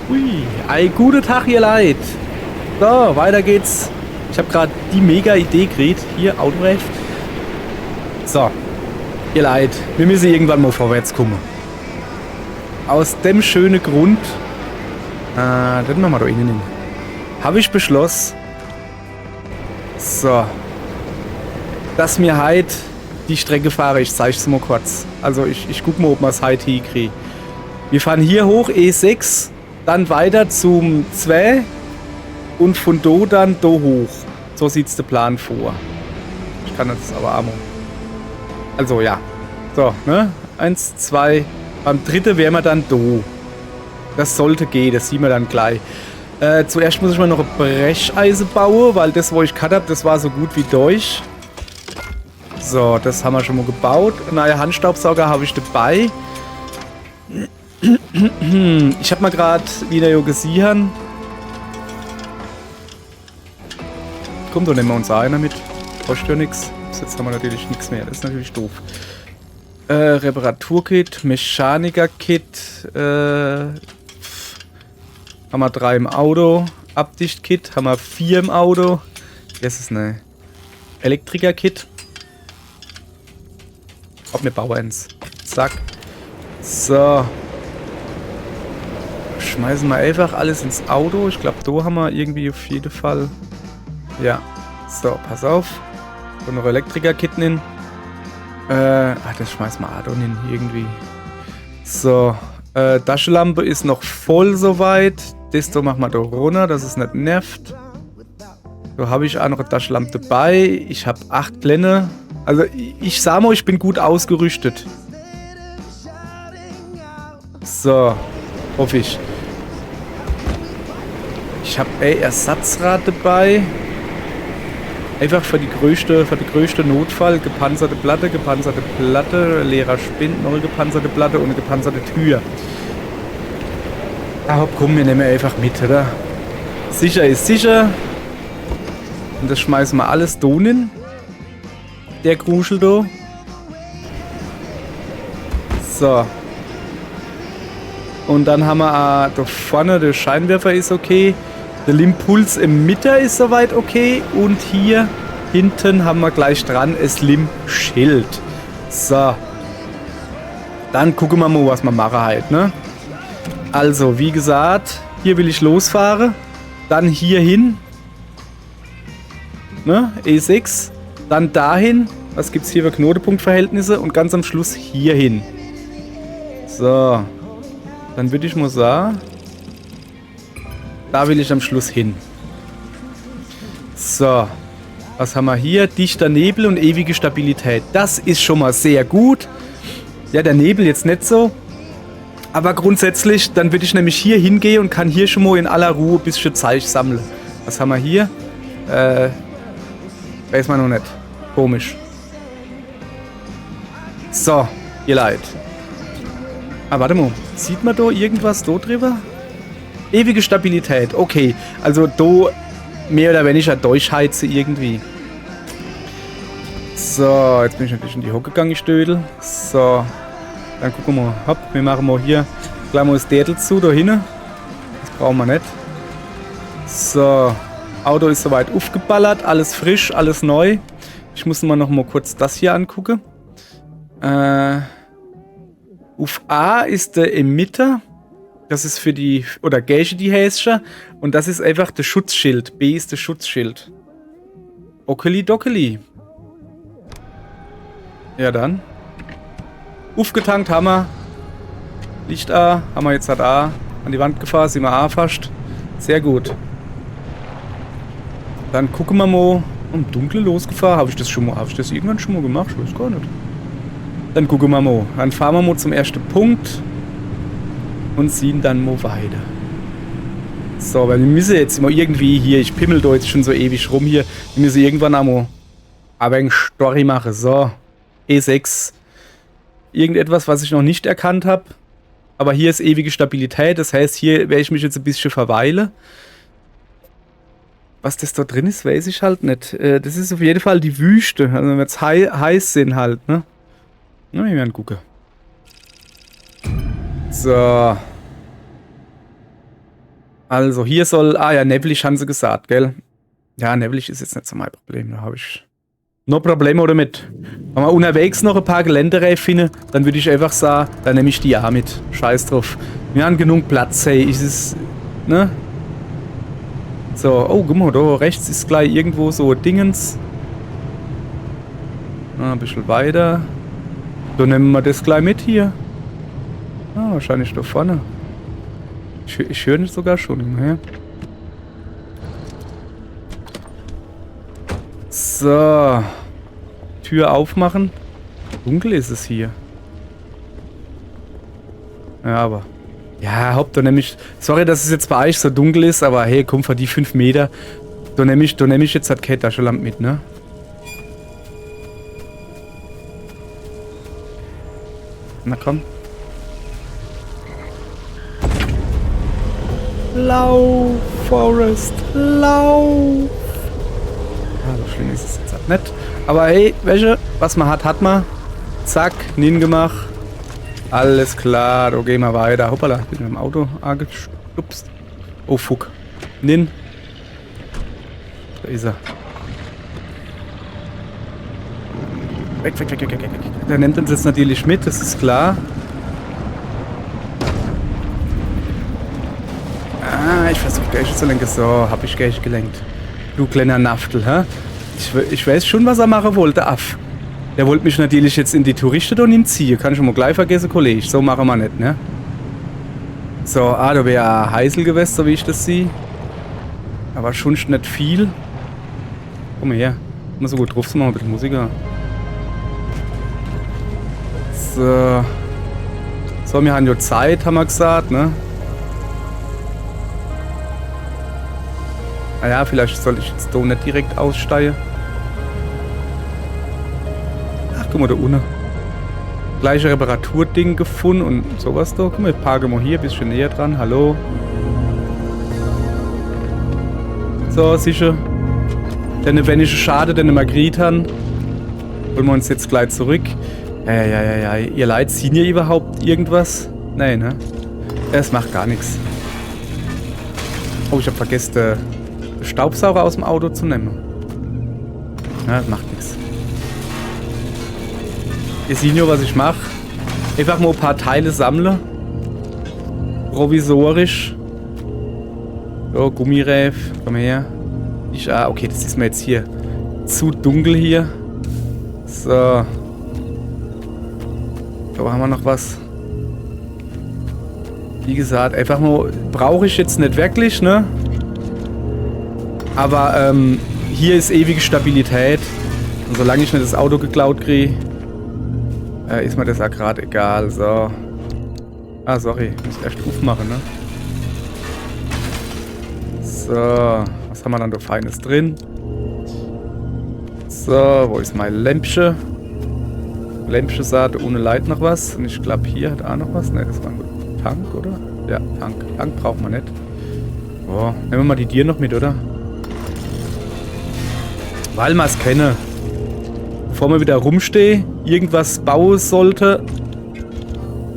Ui, ein guter Tag, ihr Leid. So, weiter geht's. Ich habe gerade die mega Idee gekriegt. Hier, Autorecht. So, ihr Leid, wir müssen irgendwann mal vorwärts kommen. Aus dem schönen Grund, den machen wir da innen hin, habe ich beschlossen, so, dass mir heute die Strecke fahre. Ich zeige es mal kurz. Also ich gucke mal, ob wir es heute hinkriegen. Wir fahren hier hoch, E6, dann weiter zum 2 und von da dann da hoch. So sieht der Plan vor. Ich kann das aber auch mal. Also ja. So, ne? 1, 2. Beim dritten wären wir dann da. Das sollte gehen, das sehen wir dann gleich. Zuerst muss ich mal noch ein Brecheisen bauen, weil das, wo ich cut habe, das war so gut wie durch. So, das haben wir schon mal gebaut. Ein neuer Handstaubsauger habe ich dabei. Ich habe mal gerade wieder gesehen. Komm, da nehmen wir uns einer mit. Kostet ja nichts. Jetzt haben wir natürlich nichts mehr. Das ist natürlich doof. Reparaturkit, Mechaniker-Kit. Haben wir 3 im Auto. Abdicht-Kit haben wir 4 im Auto. Das ist eine Elektriker-Kit. Ob wir bauen eins. Zack. So. Schmeißen wir einfach alles ins Auto. Ich glaube, da haben wir irgendwie auf jeden Fall. Ja. So, pass auf. Und noch Elektriker-Kitten hin. Das schmeißen wir auch da hin irgendwie. So. Taschenlampe ist noch voll soweit. Das da machen wir da runter, dass es nicht nervt. So habe ich auch noch eine Taschenlampe dabei. Ich habe 8 Glänne. Also ich sag mal, ich bin gut ausgerüstet. So. Hoffe ich. Ich habe Ersatzrad dabei. Einfach für die größte Notfall. Gepanzerte Platte, leerer Spind, noch eine gepanzerte Platte und eine gepanzerte Tür. Aber komm, wir nehmen einfach mit, oder? Sicher ist sicher. Und das schmeißen wir alles da hin. Der Gruschel da. So. Und dann haben wir auch da vorne, der Scheinwerfer ist okay. Der Limpuls im Mitte ist soweit okay. Und hier hinten haben wir gleich dran das Lim-Schild. So. Dann gucken wir mal, was wir machen halt, ne? Also, wie gesagt, hier will ich losfahren. Dann hier hin. Ne? E6. Dann dahin. Was gibt es hier für Knotenpunktverhältnisse? Und ganz am Schluss hier hin. So. Dann würde ich mal sagen, da will ich am Schluss hin. So. Was haben wir hier? Dichter Nebel und ewige Stabilität. Das ist schon mal sehr gut. Ja, der Nebel jetzt nicht so. Aber grundsätzlich, dann würde ich nämlich hier hingehen und kann hier schon mal in aller Ruhe ein bisschen Zeug sammeln. Was haben wir hier? Weiß man noch nicht. Komisch. So, ihr Leid. Ah, warte mal. Sieht man da irgendwas da drüber? Ewige Stabilität. Okay. Also da mehr oder weniger durchheize irgendwie. So, jetzt bin ich natürlich in die Hocke gegangen, Stödel. So. Dann gucken wir mal. Hopp, wir machen mal hier gleich mal das Dädel zu, da hinten. Das brauchen wir nicht. So. Auto ist soweit aufgeballert. Alles frisch, alles neu. Ich muss mir noch mal kurz das hier angucken. Auf A ist der Emitter. Das ist für die, oder Gage die Häscher. Und das ist einfach der Schutzschild. B ist der Schutzschild. Ockeli dockeli. Ja dann. Aufgetankt haben wir. Licht A. Haben wir jetzt halt A. An die Wand gefahren. Sind wir A fast. Sehr gut. Dann gucken wir mal. Im Dunkeln losgefahren. Habe ich das irgendwann schon mal gemacht? Ich weiß gar nicht. Dann gucken wir mal. Dann fahren wir mal zum ersten Punkt. Und ziehen dann mal weiter. So, weil wir müssen jetzt mal irgendwie hier. Ich pimmel da jetzt schon so ewig rum hier. Wir müssen irgendwann einmal aber eine Story machen. So. E6. Irgendetwas, was ich noch nicht erkannt habe. Aber hier ist ewige Stabilität. Das heißt, hier werde ich mich jetzt ein bisschen verweilen. Was das da drin ist, weiß ich halt nicht. Das ist auf jeden Fall die Wüste. Also wenn wir jetzt heiß sind halt, ne? Na, wir werden gucken. So. Also, hier soll... Ah ja, neblig haben sie gesagt, gell? Ja, neblig ist jetzt nicht so mein Problem. Da habe ich noch Probleme damit. Wenn wir unterwegs noch ein paar Geländereifen finden, dann würde ich einfach sagen, dann nehme ich die auch mit. Scheiß drauf. Wir haben genug Platz, hey. Ist es... Ne? So, oh, guck mal, da rechts ist gleich irgendwo so Dingens. Ein bisschen weiter. Dann nehmen wir das gleich mit hier. Ah, wahrscheinlich da vorne. Ich höre nicht sogar schon. Ja. So. Tür aufmachen. Dunkel ist es hier. Ja, aber... Ja, Haupt, da nämlich... Sorry, dass es jetzt bei euch so dunkel ist, aber hey, komm, für die 5 Meter. Da nehme ich jetzt halt keine Taschenlampe mit, ne? Na komm. Lauf, Forest, lauf. Ja, so schlimm ist es jetzt halt nicht. Aber hey, welche, was man hat, hat man. Zack, nin gemacht. Alles klar, da gehen wir weiter. Hoppala, ich bin mit dem Auto angestupst. Oh, fuck. Nin. Da ist er. Weg, weg, weg, weg, weg, weg. Der nimmt uns jetzt natürlich mit, das ist klar. Ah, ich versuche gleich zu lenken. So, hab ich gleich gelenkt. Du kleiner Naftel, hä? Ich weiß schon, was er machen wollte, Aff. Der wollte mich natürlich jetzt in die Touristen ziehen. Kann ich schon mal gleich vergessen, Kollege. So machen wir nicht, ne? So, da wäre Heißel gewesen, so wie ich das sehe. Aber schon nicht viel. Komm mal her. Immer so gut drauf zu machen, ein bisschen Musiker. So. So, wir haben ja Zeit, haben wir gesagt, ne? Naja, vielleicht soll ich jetzt da nicht direkt aussteigen. Ach, guck mal, da unten. Gleiche Reparaturding gefunden und sowas da. Guck mal, ich parke mal hier ein bisschen näher dran. Hallo. So, sicher. Denn wenn ich schade, denn wir gekriegt haben, holen wir uns jetzt gleich zurück. Ja. Ihr Leid, ziehen ihr überhaupt irgendwas? Nein, ne? Es macht gar nichts. Oh, ich habe vergessen, den Staubsauger aus dem Auto zu nehmen. Ja, das macht nichts. Ihr seht nur, was ich mache. Einfach mal ein paar Teile sammle. Provisorisch. So, Gummireif. Komm her. Okay, das ist mir jetzt hier zu dunkel hier. So. Da haben wir noch was. Wie gesagt, einfach mal... Brauche ich jetzt nicht wirklich, ne? Aber, hier ist ewige Stabilität. Und solange ich nicht das Auto geklaut kriege, ist mir das auch gerade egal. So. Ah, sorry. Ich muss erst aufmachen, ne? So. Was haben wir dann da Feines drin? So, wo ist mein Lämpchen? Lämpchen sagt ohne Light noch was. Und ich glaube, hier hat auch noch was. Ne, das war ein Tank, oder? Ja, Tank. Tank braucht man nicht. Oh, nehmen wir mal die Tiere noch mit, oder? Weil man es kenne. Bevor man wieder rumstehe, irgendwas bauen sollte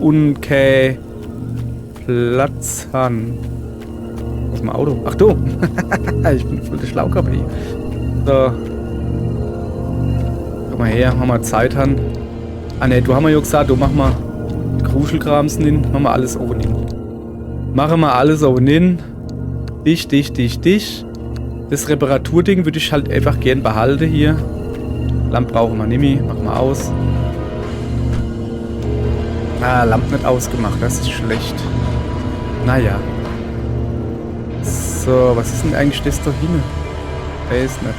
und kein Platz haben. Wo ist mein Auto? Ach du! Ich bin voll der Schlaukörper hier. So. Komm mal her, machen wir Zeit haben. Ah ne, du haben wir ja gesagt, du mach mal Kruschelkrams hin, machen wir alles oben hin. Machen wir alles oben hin. Dich. Das Reparaturding würde ich halt einfach gern behalten hier. Lampe brauchen wir nicht mehr, machen wir aus. Ah, Lampe nicht ausgemacht, das ist schlecht. Naja. So, was ist denn eigentlich das da hin? Der ist nicht.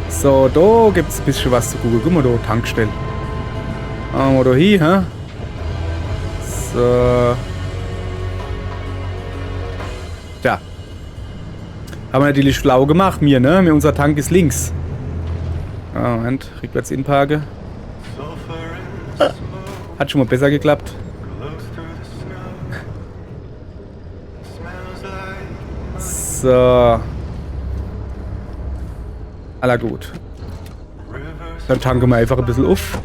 So, da gibt es ein bisschen was zu gucken. Guck mal da, Tankstelle. Machen wir da hin, hä? So. Tja. Haben wir natürlich schlau gemacht, mir, ne? Unser Tank ist links. Ah, Moment, rückwärts inparken. Hat schon mal besser geklappt. So. Aller gut. Dann tanken wir einfach ein bisschen auf.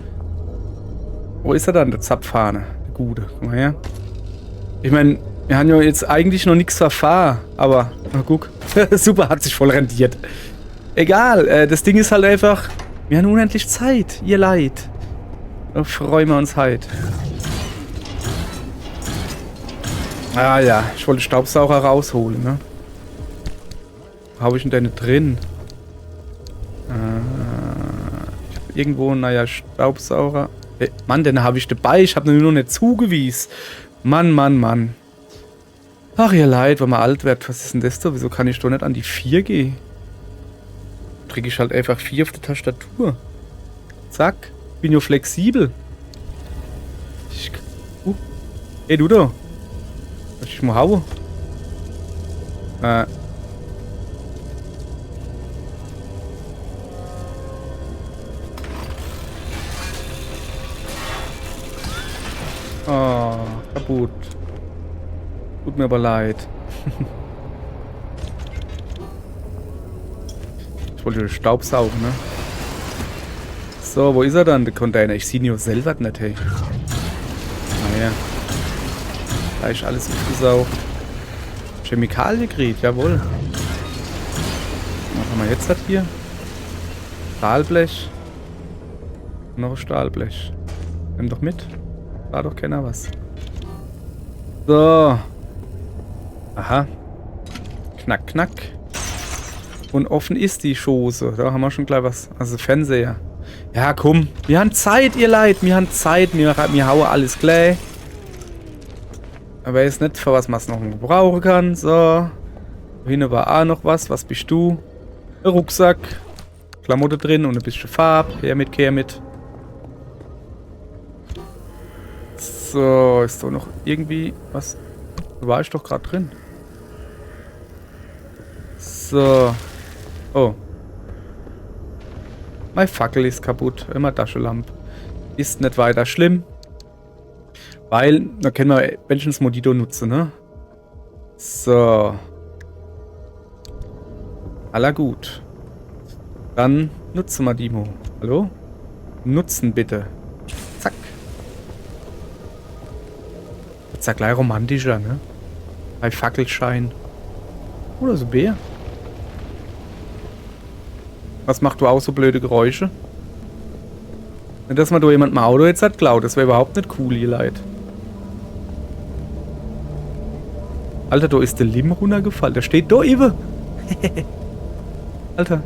Wo ist er dann, der Zapfhahn? Der Gute. Komm mal her. Ich meine, Wir haben ja jetzt eigentlich noch nichts verfahren, aber na guck. Super, hat sich voll rentiert. Egal, das Ding ist halt einfach, wir haben unendlich Zeit, ihr Leid. Da freuen wir uns halt. Ah ja, ich wollte Staubsauger rausholen, ne? Wo hab ich denn da nicht drin? Ich hab irgendwo, naja, Staubsauger. Mann, den habe ich dabei. Ich habe nur noch nicht zugewiesen. Mann, Mann, Mann. Ach, ihr Leid, wenn man alt wird. Was ist denn das da? Wieso kann ich doch nicht an die 4 gehen? Drücke ich halt einfach 4 auf der Tastatur. Zack. Bin ja flexibel. Hey, du da. Soll ich mal hauen? Oh, kaputt. Tut mir aber leid. Ich wollte Staubsaugen, ne? So, wo ist er dann, der Container? Ich sehe ihn ja selber nicht, hey. Naja. Gleich alles aufgesaugt. Chemikalien gekriegt, jawohl. Was haben wir jetzt hier? Stahlblech. Noch ein Stahlblech. Nimm doch mit. War doch keiner was. So. Aha. Knack, knack. Und offen ist die Schoße. Da haben wir schon gleich was. Also Fernseher. Ja, komm. Wir haben Zeit, ihr Leid. Wir haben Zeit. Wir hauen alles gleich. Aber jetzt nicht, für was man es noch brauchen kann. So. Hinten war auch noch was. Was bist du? Ein Rucksack. Klamotte drin und ein bisschen Farbe. Her mit, kehr mit. So, ist da noch irgendwie was? Da war ich doch gerade drin. So. Oh. Meine Fackel ist kaputt. Immer Taschenlampe. Ist nicht weiter schlimm. Weil, da können wir Benchens Modito nutzen, ne? So. Aller gut. Dann nutzen wir Dimo. Hallo? Nutzen bitte. Zack. Jetzt ja gleich romantischer, ne? Bei Fackelschein. Oder so Bär. Was macht du auch so blöde Geräusche? Nicht, dass man da jemand mal Auto jetzt hat klaut. Das wäre überhaupt nicht cool, ihr Leid. Alter, da ist der Lim runtergefallen. Der steht da eben. Alter.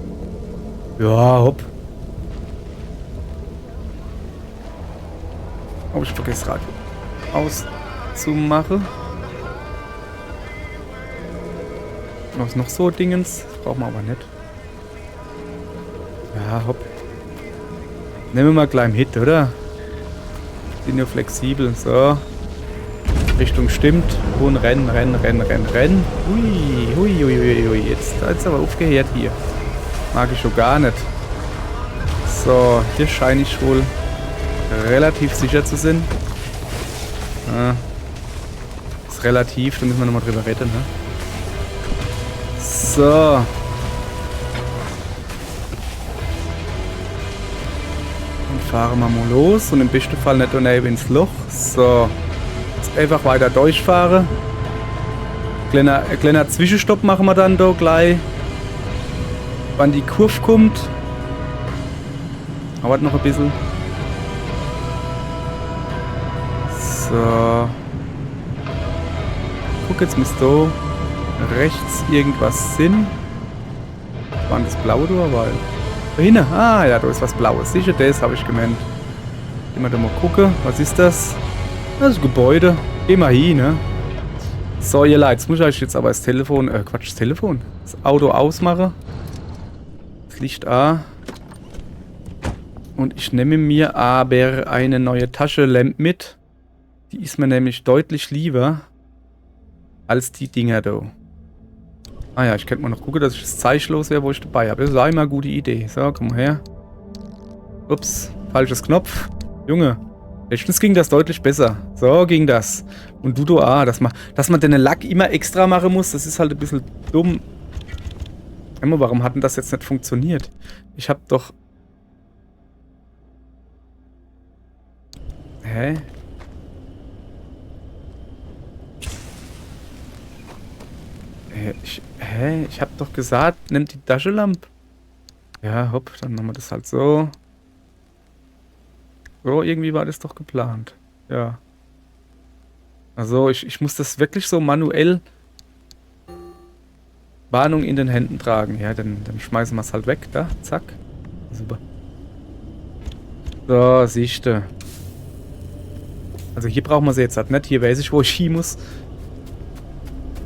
Ja, hopp. Oh, ich vergesse Radio auszumachen. Was noch so Dingens? Das brauchen wir aber nicht. Ja, hopp. Nehmen wir mal gleich einen Hit, oder? Sind ja flexibel. So. Richtung stimmt. Und rennen. Hui, hui, hui, hui, hui. Jetzt ist aber aufgehört hier. Mag ich schon gar nicht. So, hier scheine ich wohl relativ sicher zu sein. Ist relativ, da müssen wir nochmal drüber reden, ne? So. Dann fahren wir mal los und im besten Fall nicht daneben ins Loch. So. Jetzt einfach weiter durchfahren. Kleiner Zwischenstopp machen wir dann da gleich. Wann die Kurve kommt. Dauert noch ein bisschen. So. Guck, jetzt müsste da rechts irgendwas Sinn. War das blaue da? Weil. Da hinten. Ah ja, da ist was Blaues. Sicher, das habe ich gemeint. Gehen wir da mal gucken. Was ist das? Das ist ein Gebäude. Geh mal hin, ne? So, ihr Leute, jetzt muss ich jetzt aber das Telefon. Quatsch, das Telefon. Das Auto ausmachen. Das Licht an. Und ich nehme mir aber eine neue Taschenlampe mit. Die ist mir nämlich deutlich lieber als die Dinger da. Ah ja, ich könnte mal noch gucken, dass ich das Zeichen los wäre, wo ich dabei habe. Das ist auch immer eine gute Idee. So, komm mal her. Ups, falsches Knopf. Junge, letztens ging das deutlich besser. So ging das. Und du da, dass man den Lack immer extra machen muss, das ist halt ein bisschen dumm. Immer, warum hat denn das jetzt nicht funktioniert? Ich hab doch... Hä? Hä? Ich hab doch gesagt, nimmt die Taschenlampe. Ja, hopp, dann machen wir das halt so. So, irgendwie war das doch geplant. Ja. Also, ich muss das wirklich so manuell Warnung in den Händen tragen. Ja, dann schmeißen wir es halt weg, da. Zack. Super. So, siehste. Also hier brauchen wir sie jetzt halt nicht. Hier weiß ich, wo ich hin muss.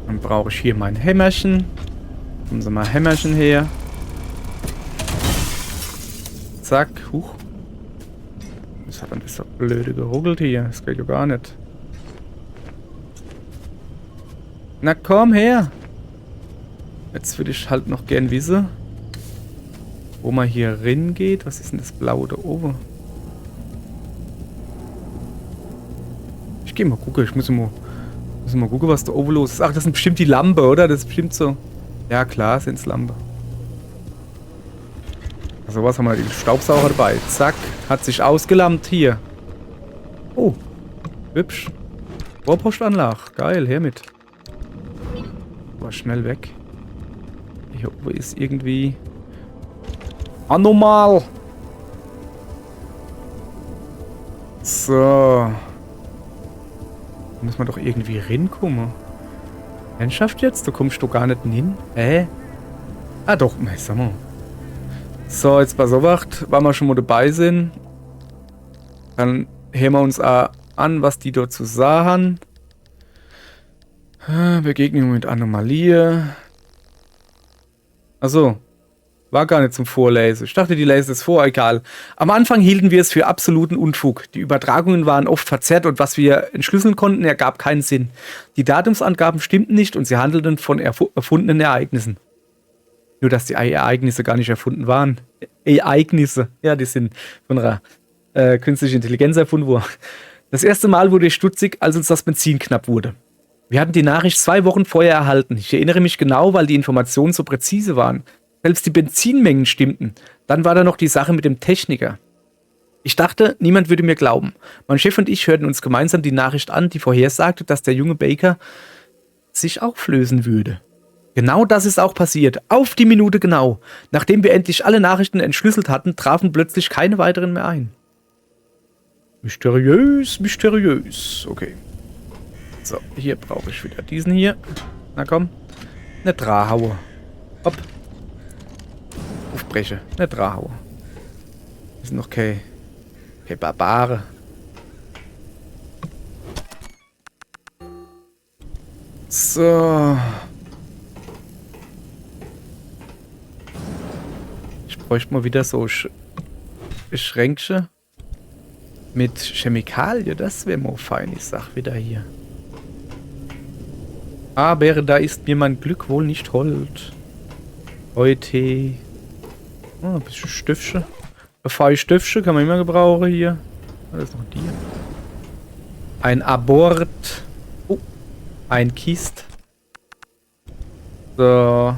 Dann brauche ich hier mein Hämmerchen. Kommen Sie mal Hämmerchen her. Zack. Huch. Das hat ein bisschen blöde geruckelt hier. Das geht ja gar nicht. Na komm her. Jetzt würde ich halt noch gern wissen, wo man hier rein geht. Was ist denn das Blaue da oben? Ich gehe mal gucken. Ich muss mal gucken, was da oben los ist. Ach, das sind bestimmt die Lampe, oder? Das ist bestimmt so. Ja, klar, sind es Lampe. Also was haben wir? Den Staubsauger dabei. Zack. Hat sich ausgelammt hier. Oh. Hübsch. Rohrpostanlage. Geil, her mit. War schnell weg. Hier oben ist irgendwie anormal. So. Da muss man doch irgendwie rinkommen. Landschaft jetzt? Da kommst du gar nicht hin. Ah doch, sag mal. So, jetzt bei so Wacht, weil wir schon mal dabei sind. Dann hören wir uns auch an, was die dort zu sagen. Begegnung mit Anomalie. Achso. War gar nicht zum Vorlesen. Ich dachte, die lesen es vor, egal. Am Anfang hielten wir es für absoluten Unfug. Die Übertragungen waren oft verzerrt und was wir entschlüsseln konnten, ergab keinen Sinn. Die Datumsangaben stimmten nicht und sie handelten von erfundenen Ereignissen. Nur, dass die Ereignisse gar nicht erfunden waren. Ereignisse. Ja, die sind von einer künstlichen Intelligenz erfunden worden. Das erste Mal wurde ich stutzig, als uns das Benzin knapp wurde. Wir hatten die Nachricht 2 Wochen vorher erhalten. Ich erinnere mich genau, weil die Informationen so präzise waren. Selbst die Benzinmengen stimmten. Dann war da noch die Sache mit dem Techniker. Ich dachte, niemand würde mir glauben. Mein Chef und ich hörten uns gemeinsam die Nachricht an, die vorhersagte, dass der junge Baker sich auflösen würde. Genau das ist auch passiert. Auf die Minute genau. Nachdem wir endlich alle Nachrichten entschlüsselt hatten, trafen plötzlich keine weiteren mehr ein. Mysteriös, mysteriös. Okay. So, hier brauche ich wieder diesen hier. Na komm. Eine Drahaue. Hopp. Aufbreche. Eine Drahaue. Das sind noch keine Barbare. So. Ich bräuchte mal wieder so Schränkchen mit Chemikalien. Das wäre mal fein, ich sag wieder hier. Aber da ist mir mein Glück wohl nicht hold. Heute. Oh, ein bisschen Stiftchen. Ein Feuerstiftchen kann man immer gebrauchen hier. Was ist noch die? Ein Abort. Oh. Ein Kist. So.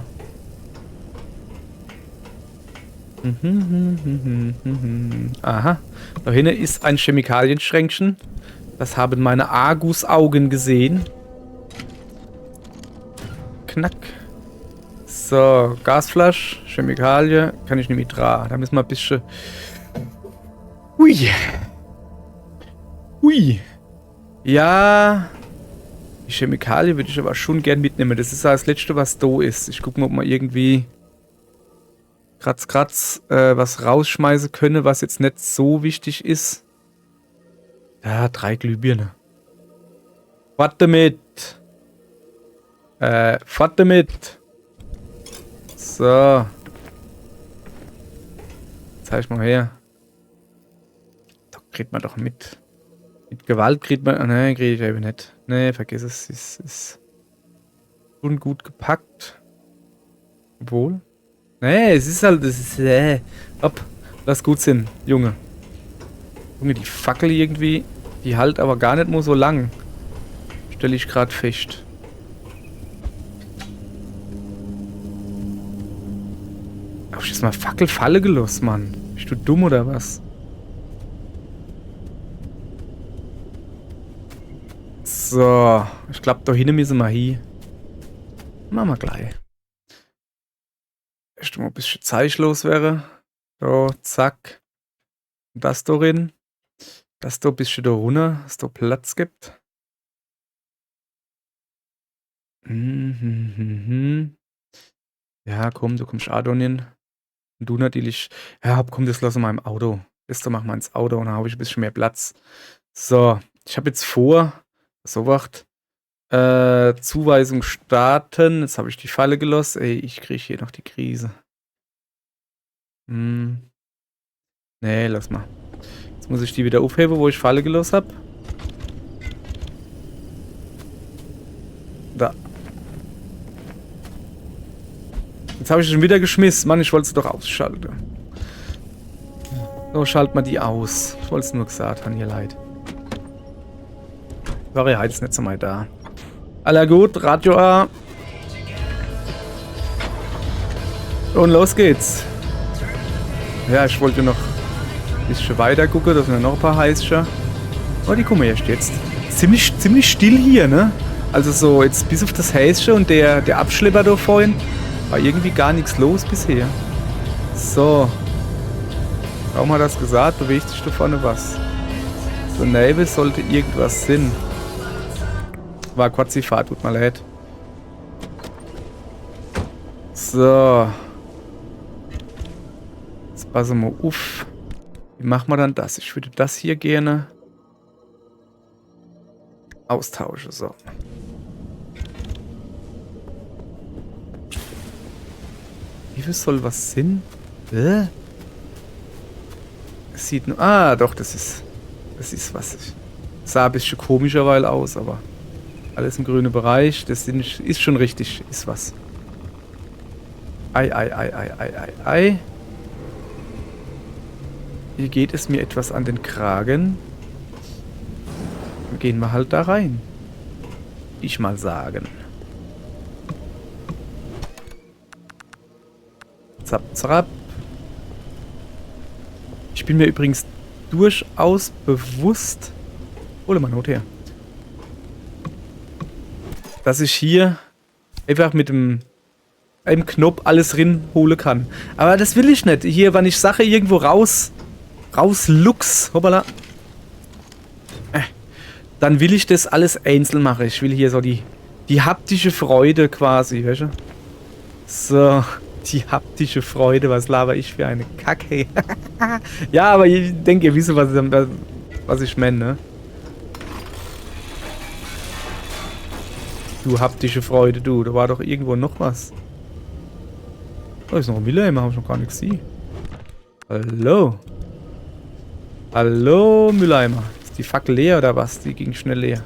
Aha. Da hinten ist ein Chemikalienschränkchen. Das haben meine Argusaugen gesehen. Knack. So, Gasflasche, Chemikalie, kann ich nicht mit dran. Da müssen wir ein bisschen... Ui. Ui. Ja. Die Chemikalie würde ich aber schon gern mitnehmen. Das ist das Letzte, was da ist. Ich gucke mal, ob man irgendwie kratz, was rausschmeißen können, was jetzt nicht so wichtig ist. Ja, 3 Glühbirne. Fahrt damit. Fahrt damit. So. Zeig mal her. Da kriegt man doch mit. Mit Gewalt kriegt man... Ne, kriege ich eben nicht. Ne, vergiss es. Ist schon gut gepackt. Obwohl. Ne, es ist halt... Es ist... Hopp. Lass gut sein, Junge. Junge, die Fackel irgendwie... Die halt aber gar nicht mehr so lang. Stelle ich gerade fest. Hab ich jetzt mal Fackelfalle gelost, Mann? Bist du dumm oder was? So. Ich glaube, da hinten müssen wir hin. Machen wir gleich. Erst mal ein bisschen zeitlos wäre. So, zack. Das da rein. Das da ein bisschen da runter, dass da Platz gibt. Ja, komm, du kommst auch da hin. Und du natürlich. Ja, komm, das lassen wir im Auto. Das da machen wir ins Auto und dann habe ich ein bisschen mehr Platz. So, ich habe jetzt vor. So, wacht. Zuweisung starten. Jetzt habe ich die Falle gelassen. Ey, ich kriege hier noch die Krise. Nee, lass mal. Jetzt muss ich die wieder aufheben, wo ich Falle gelassen habe. Da. Jetzt habe ich schon wieder geschmissen. Mann, ich wollte sie doch ausschalten. So, schalt mal die aus. Ich wollte es nur gesagt haben, ihr leid. War ja jetzt nicht so mal da. Aller gut, Radio A. Und los geht's. Ja, ich wollte noch ein bisschen weiter gucken. Da sind noch ein paar Heißscher. Oh, die kommen erst jetzt. Ziemlich still hier, ne? Also so, jetzt bis auf das Heißsche und der Abschlepper da vorhin war irgendwie gar nichts los bisher. So. Warum hat das gesagt? Bewegt sich da vorne was. So, Nebel sollte irgendwas sein. War kurz die Fahrt, tut mir leid. So. Jetzt passen wir auf. Wie machen wir dann das? Ich würde das hier gerne austauschen. So. Wie viel soll was sein? Es sieht nur. Ah, doch, das ist was. Sah ein bisschen komischerweise aus, aber alles im grünen Bereich. Das ist schon richtig. Ist was. Ei. Hier geht es mir etwas an den Kragen. Dann gehen wir halt da rein. Ich mal sagen. Zap, zap. Ich bin mir übrigens durchaus bewusst. Hole mal Not her. Dass ich hier einfach mit einem Knopf alles holen kann. Aber das will ich nicht. Hier, wenn ich Sache irgendwo rauslux, hoppala, dann will ich das alles einzeln machen. Ich will hier so die haptische Freude quasi, weißt du? So, die haptische Freude, was laber ich für eine Kacke. Ja, aber ich denke, ihr wisst, was ich meine, ne? Du haptische Freude, du. Da war doch irgendwo noch was. Da ist noch ein Mülleimer, hab ich noch gar nicht gesehen. Hallo. Hallo, Mülleimer. Ist die Fackel leer oder was? Die ging schnell leer.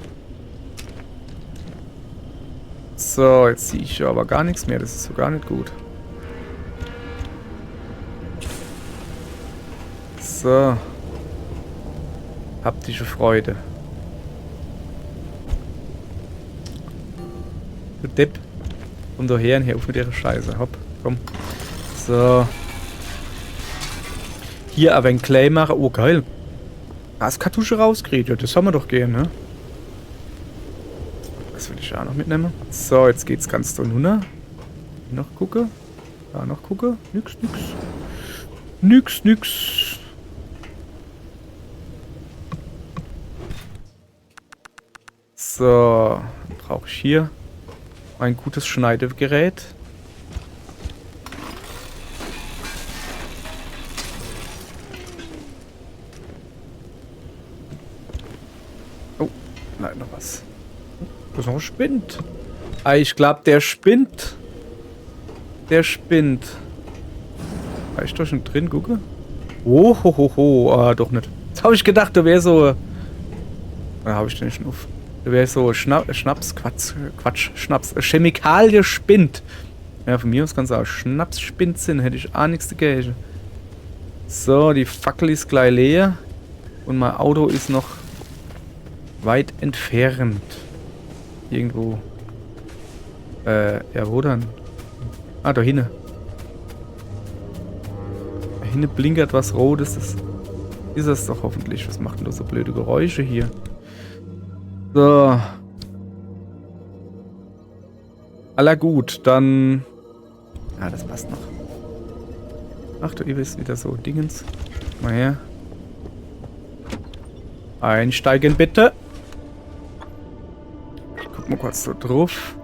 So, jetzt sehe ich aber gar nichts mehr. Das ist so gar nicht gut. So. Haptische Freude. Du Depp. Komm doch her und hör auf mit ihrer Scheiße. Hopp, komm. So. Hier aber ein Clay machen. Oh, geil. Gaskartusche rauskriegt. Ja, das haben wir doch gern, ne? Das will ich auch noch mitnehmen. So, jetzt geht's ganz da runter. Noch gucke. Da noch gucke. Nix. So. Brauche ich hier ein gutes Schneidegerät. Oh, nein, noch was. Das ist noch ein Spind. Ah, ich glaube, der spinnt. Der spinnt. War ich doch schon drin, gucke? Oh, ho. Ah, doch nicht. Jetzt habe ich gedacht, da wäre so. Da habe ich den schon auf. Da wäre so Schnaps. Chemikalie spinnt. Ja, von mir aus kann es auch Schnaps spinnt sind. Hätte ich auch nichts dagegen. So, die Fackel ist gleich leer. Und mein Auto ist noch weit entfernt. Irgendwo. Ja, wo dann? Ah, da hinten. Da hinten blinkert was Rotes. Das ist es doch hoffentlich. Was macht denn da so blöde Geräusche hier? So. Aller gut, dann... Ja, das passt noch. Ach, du bist wieder so Dingens. Mal her. Einsteigen bitte. Ich guck mal kurz so drauf.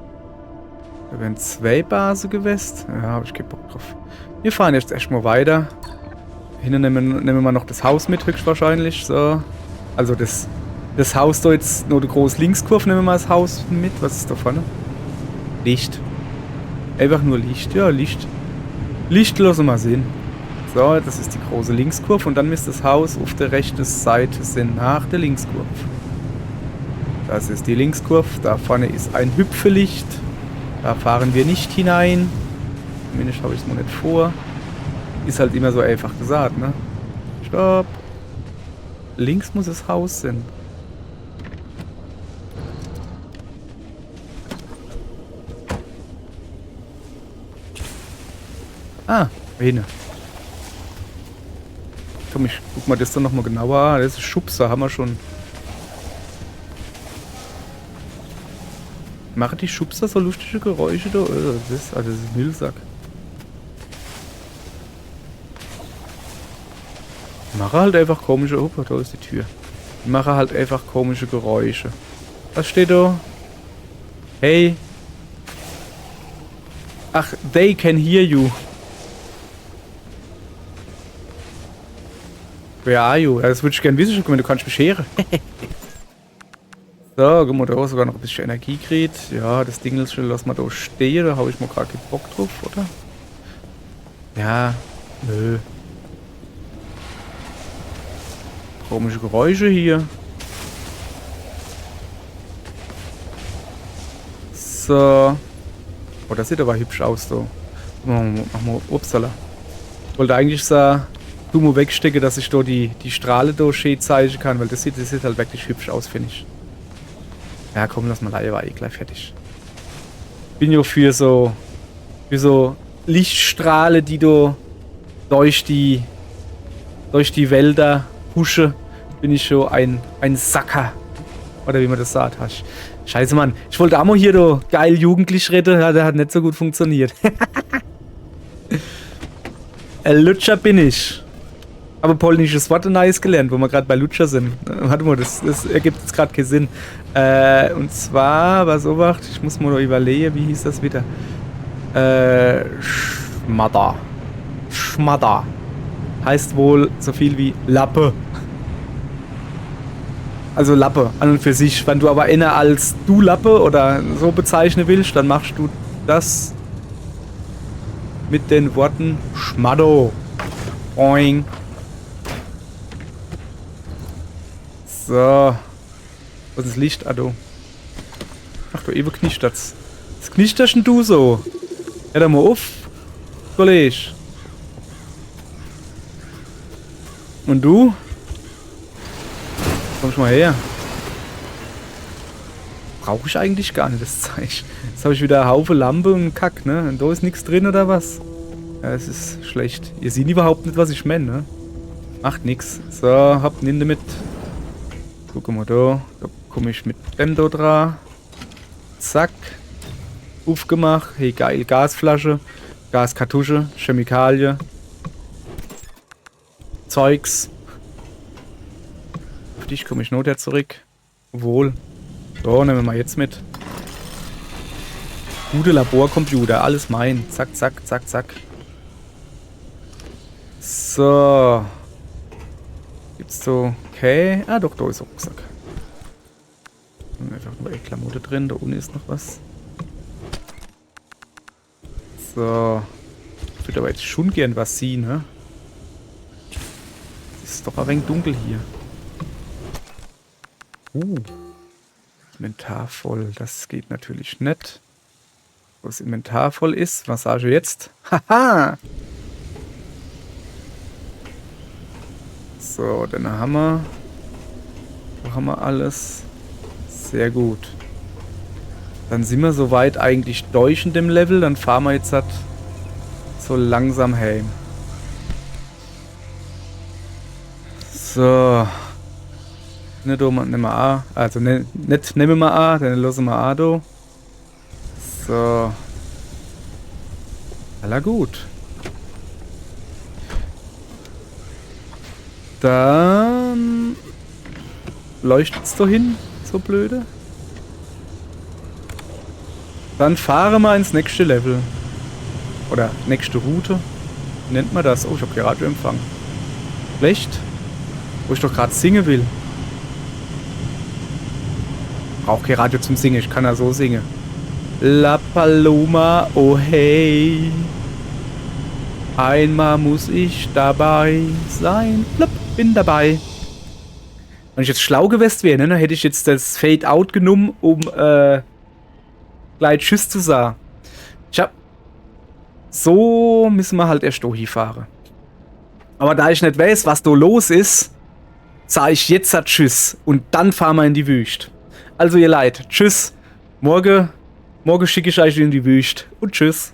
Da werden 2 Basen gewesen. Ja, habe ich keinen Bock drauf. Wir fahren jetzt erstmal weiter. Hinten nehmen wir noch das Haus mit, höchstwahrscheinlich. So. Also das Haus da jetzt, nur die große Linkskurve, nehmen wir mal das Haus mit. Was ist da vorne? Licht. Einfach nur Licht. Ja, Licht. Licht lassen wir sehen. So, das ist die große Linkskurve und dann müsste das Haus auf der rechten Seite sein, nach der Linkskurve. Das ist die Linkskurve. Da vorne ist ein Hüpfelicht. Da fahren wir nicht hinein. Zumindest habe ich es noch nicht vor. Ist halt immer so einfach gesagt, ne? Stopp. Links muss das Haus sein. Ah, Vene. Komm, ich guck mal das dann nochmal genauer an. Das ist Schubser, haben wir schon. Machen die Schubser so lustige Geräusche da? Das ist ein Müllsack. Mache halt einfach komische... Oh, da ist die Tür. Mache halt einfach komische Geräusche. Was steht da? Hey. Ach, they can hear you. Where are you? Ja, das würde ich gerne wissen, guck mal, du kannst mich hören. So, guck mal, da sogar noch ein bisschen Energie kriegt. Ja, das Ding ist schon, lass mal da stehen, da habe ich mal gerade keinen Bock drauf, oder? Ja, nö. Komische Geräusche hier. So. Oh, das sieht aber hübsch aus, so. Mach mal, upsala. Ich wollte eigentlich sagen, du mal wegstecken, dass ich da die Strahle da schön zeigen kann, weil das sieht halt wirklich hübsch aus, finde ich. Ja, komm, lass mal leider, war eh gleich fertig. Bin ja für so Lichtstrahle, die da durch die Wälder pushe, bin ich schon ein Sacker. Oder wie man das sagt. Scheiße, Mann. Ich wollte auch mal hier da geil jugendlich retten, ja, der hat nicht so gut funktioniert. Ein Lutscher bin ich. Aber polnisches Wort Neues gelernt, wo wir gerade bei Lutscher sind. Warte mal, das ergibt jetzt gerade keinen Sinn. Und zwar, was obacht, ich muss mal noch überlegen, wie hieß das wieder? Schmadder. Schmadder. Heißt wohl so viel wie Lappe. Also Lappe an und für sich. Wenn du aber eher als du Lappe oder so bezeichnen willst, dann machst du das mit den Worten Schmaddo. Boing. So. Was ist das Licht, Ado? Ach du, ewig knistert's. Was knisterst denn du so? Ja, da mal auf, Kollege. Und du? Komm schon mal her. Brauche ich eigentlich gar nicht das Zeichen. Jetzt habe ich wieder einen Haufen Lampe und Kack, ne? Und da ist nichts drin oder was? Ja, es ist schlecht. Ihr seht überhaupt nicht, was ich meine, ne? Macht nix. So, habt Ninde mit. Guck mal da. Da komme ich mit dem da dran. Zack. Aufgemacht. Hey, geil. Gasflasche. Gaskartusche. Chemikalie. Zeugs. Auf dich komme ich noch wieder zurück. Wohl. So, nehmen wir mal jetzt mit. Gute Laborcomputer. Alles mein. Zack, zack, zack, zack. So. Gibt's so... Okay. Ah, doch, da ist ein Rucksack. Einfach nur Klamotte drin. Da unten ist noch was. So. Ich würde aber jetzt schon gern was sehen, ne? Es ist doch ein wenig dunkel hier. Inventar voll. Das geht natürlich nicht. Wo das Inventar voll ist. Was sage ich jetzt? Haha! So, dann haben wir... Wo haben wir alles? Sehr gut. Dann sind wir soweit eigentlich durch in dem Level. Dann fahren wir jetzt halt so langsam heim. So. Nicht nehmen wir A. Also nicht nehmen wir A, dann lassen wir A da. So. Aller gut. Dann leuchtet's doch hin, so blöde. Dann fahren wir ins nächste Level. Oder nächste Route. Wie nennt man das? Oh, ich habe hier Radioempfang. Schlecht. Wo ich doch gerade singen will. Brauch kein Radio zum Singen, ich kann ja so singen. La Paloma, oh hey. Einmal muss ich dabei sein. Plupp, bin dabei. Wenn ich jetzt schlau gewesen wäre, ne, dann hätte ich jetzt das Fade-Out genommen, um gleich Tschüss zu sagen. So müssen wir halt erst hier fahren. Aber da ich nicht weiß, was da los ist, sage ich jetzt halt Tschüss. Und dann fahren wir in die Wüste. Also ihr Leid, Tschüss. Morgen schicke ich euch in die Wüste. Und Tschüss.